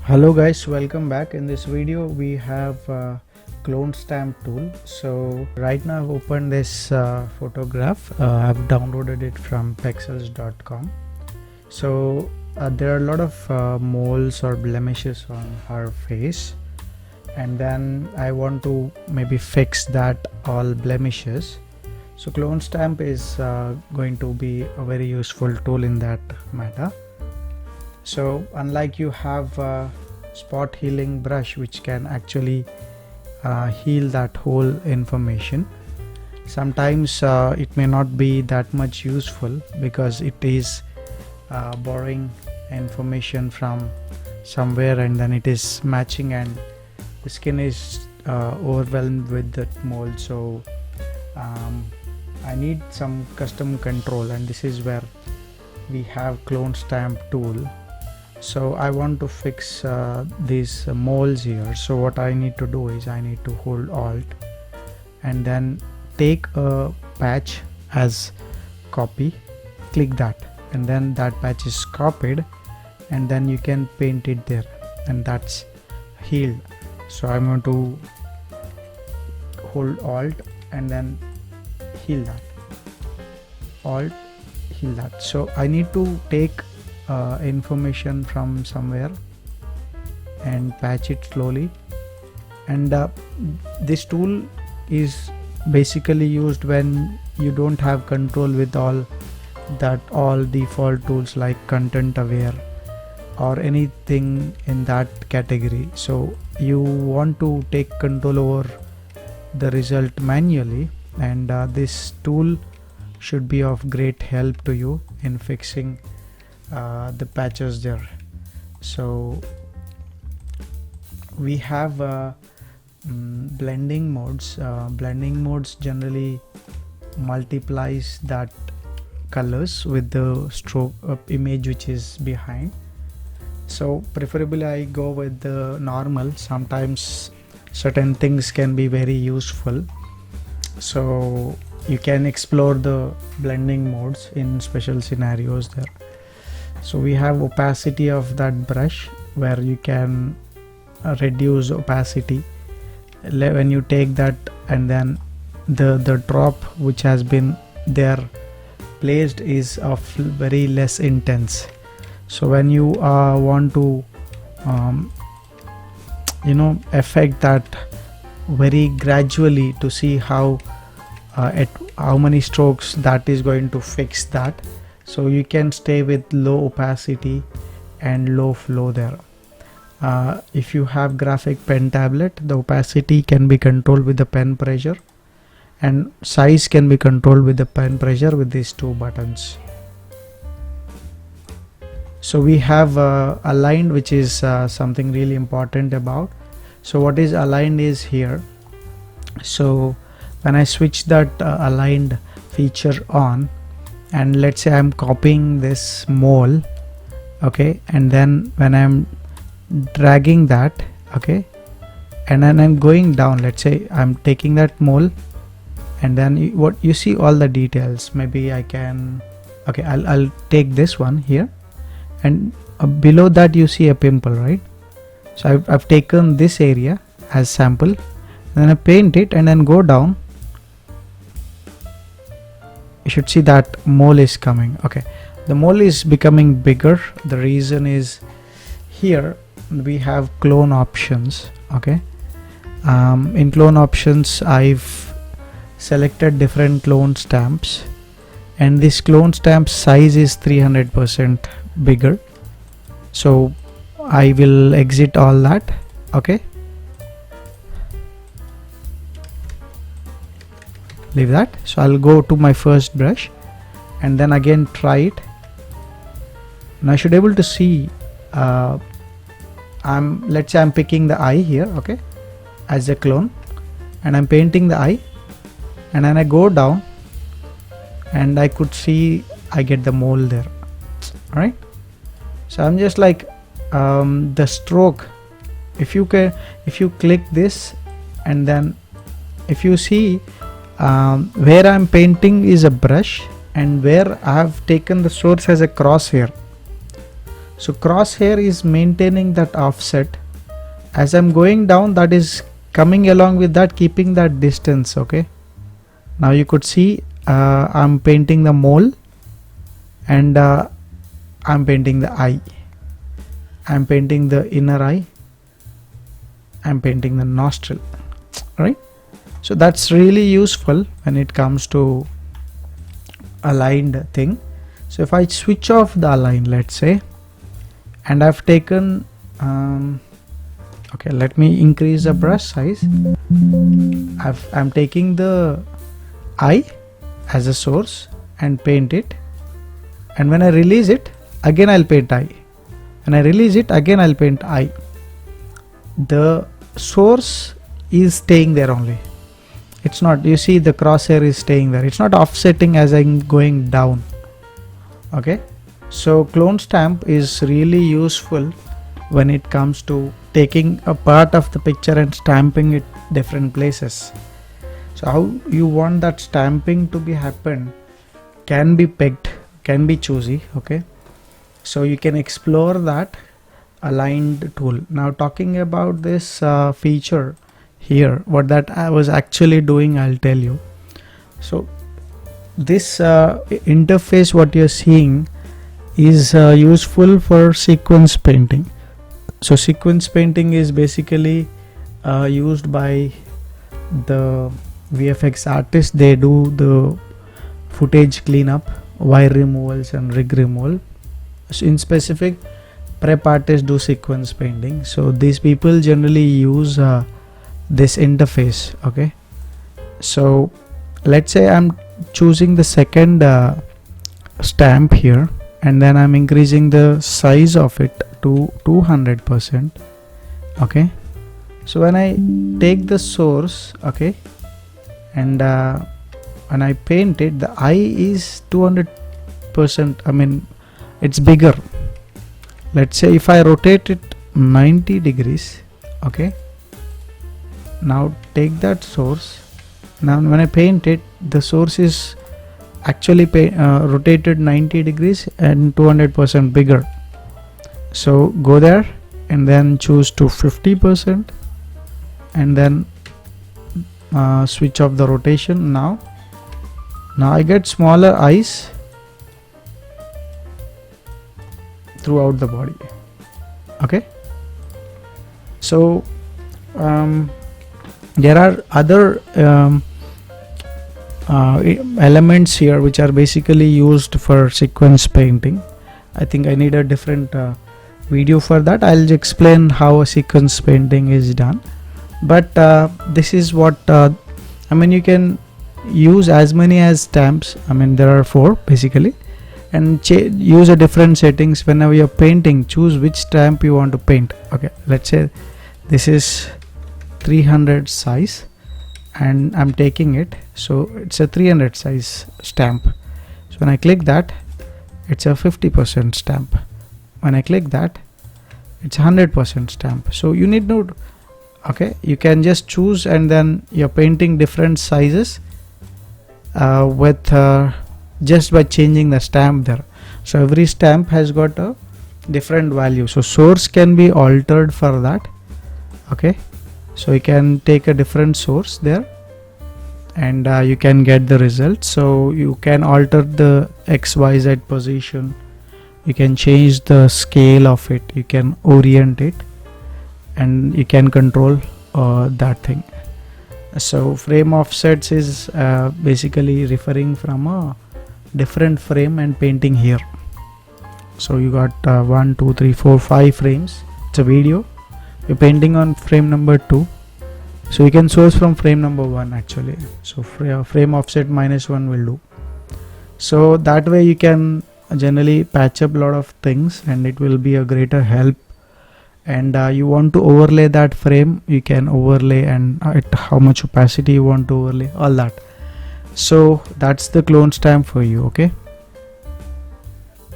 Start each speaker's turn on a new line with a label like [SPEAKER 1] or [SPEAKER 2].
[SPEAKER 1] Hello guys, welcome back. In this video we have clone stamp tool. So right now I've opened this photograph. I've downloaded it from pexels.com. So there are a lot of moles or blemishes on her face, and then I want to maybe fix that all blemishes. So clone stamp is going to be a very useful tool in that matter. So unlike you have a spot healing brush which can actually heal that whole information, sometimes it may not be that much useful because it is borrowing information from somewhere and then it is matching, and the skin is overwhelmed with that mold. So I need some custom control, and this is where we have clone stamp tool. So I want to fix these moles here. So what I need to do is I need to hold Alt and then take a patch as copy, click that, and then that patch is copied, and then you can paint it there, and that's healed. So I'm going to hold Alt and then heal that, Alt, heal that. So I need to take information from somewhere and patch it slowly, and this tool is basically used when you don't have control with all default tools like content aware or anything in that category. So you want to take control over the result manually, and this tool should be of great help to you in fixing the patches there. So we have blending modes. Blending modes generally multiplies that colors with the stroke image which is behind. So preferably I go with the normal. Sometimes certain things can be very useful, so you can explore the blending modes in special scenarios there. So we have opacity of that brush, where you can reduce opacity when you take that, and then the drop which has been there placed is of very less intense. So when you want to affect that very gradually to see how at how many strokes that is going to fix that, so you can stay with low opacity and low flow there. If you have graphic pen tablet, the opacity can be controlled with the pen pressure, and size can be controlled with the pen pressure with these two buttons. So we have aligned, which is something really important about. So what is aligned is here. So when I switch that aligned feature on, and let's say I'm copying this mole, okay, and then when I'm dragging that, okay, and then I'm going down, let's say I'm taking that mole, and then what you see all the details. Maybe I can, okay, I'll take this one here, and below that you see a pimple, right? So I've taken this area as sample, and then I paint it and then go down. You should see that mole is coming. Okay, the mole is becoming bigger. The reason is here we have clone options. Okay, in clone options I've selected different clone stamps, and this clone stamp size is 300% bigger. So I will exit all that. Okay, leave that. So I'll go to my first brush and then again try it. Now I should be able to see let's say I'm picking the eye here, okay, as a clone, and I'm painting the eye, and then I go down and I could see I get the mole there. Alright, so I'm just like the stroke, if you click this, and then if you see where I'm painting is a brush, and where I have taken the source as a crosshair. So crosshair is maintaining that offset. As I'm going down, that is coming along with that, keeping that distance. Okay, now you could see I'm painting the mole, and I'm painting the eye, I'm painting the inner eye, I'm painting the nostril, right? So that's really useful when it comes to aligned thing. So if I switch off the align, let's say, and I've taken okay, let me increase the brush size. I'm taking the eye as a source and paint it, and when I release it again, I'll paint eye. When I release it again, I'll paint eye. The source is staying there only. It's not, you see the crosshair is staying there, it's not offsetting as I'm going down. Okay, so clone stamp is really useful when it comes to taking a part of the picture and stamping it different places. So how you want that stamping to be happen can be picked, can be choosy. Okay, so you can explore that aligned tool. Now talking about this feature here, what that I was actually doing, I'll tell you. So this interface what you're seeing is useful for sequence painting. So sequence painting is basically used by the VFX artists. They do the footage cleanup, wire removals and rig removal. So in specific, prep artists do sequence painting. So these people generally use this interface. Okay, so let's say I'm choosing the second stamp here, and then I'm increasing the size of it to 200%. Okay, so when I take the source, okay, and when I paint it, the eye is 200%, I mean it's bigger. Let's say if I rotate it 90 degrees, okay, now take that source. Now when I paint it, the source is actually rotated 90 degrees and 200% bigger. So go there and then choose to 50%, and then switch off the rotation. Now I get smaller eyes throughout the body. Okay, so there are other elements here which are basically used for sequence painting. I think I need a different video for that. I'll explain how a sequence painting is done, but this is what I mean, you can use as many as stamps. I mean there are 4 basically, and use a different settings whenever you're painting. Choose which stamp you want to paint. Okay, let's say this is 300 size and I'm taking it, so it's a 300 size stamp. So when I click that, it's a 50% stamp. When I click that, it's 100% stamp. So you need to, okay, you can just choose, and then you're painting different sizes with just by changing the stamp there. So every stamp has got a different value, so source can be altered for that. Okay, so you can take a different source there, and you can get the result. So you can alter the XYZ position, you can change the scale of it, you can orient it, and you can control that thing. So frame offsets is basically referring from a different frame and painting here. So you got 1 2 3 4 5 frames. It's a video, you're painting on frame number 2, so you can source from frame number 1 actually. So frame offset -1 will do. So that way you can generally patch up a lot of things, and it will be a greater help. And you want to overlay that frame, you can overlay, and at how much opacity you want to overlay, all that. So that's the clone stamp for you. Okay.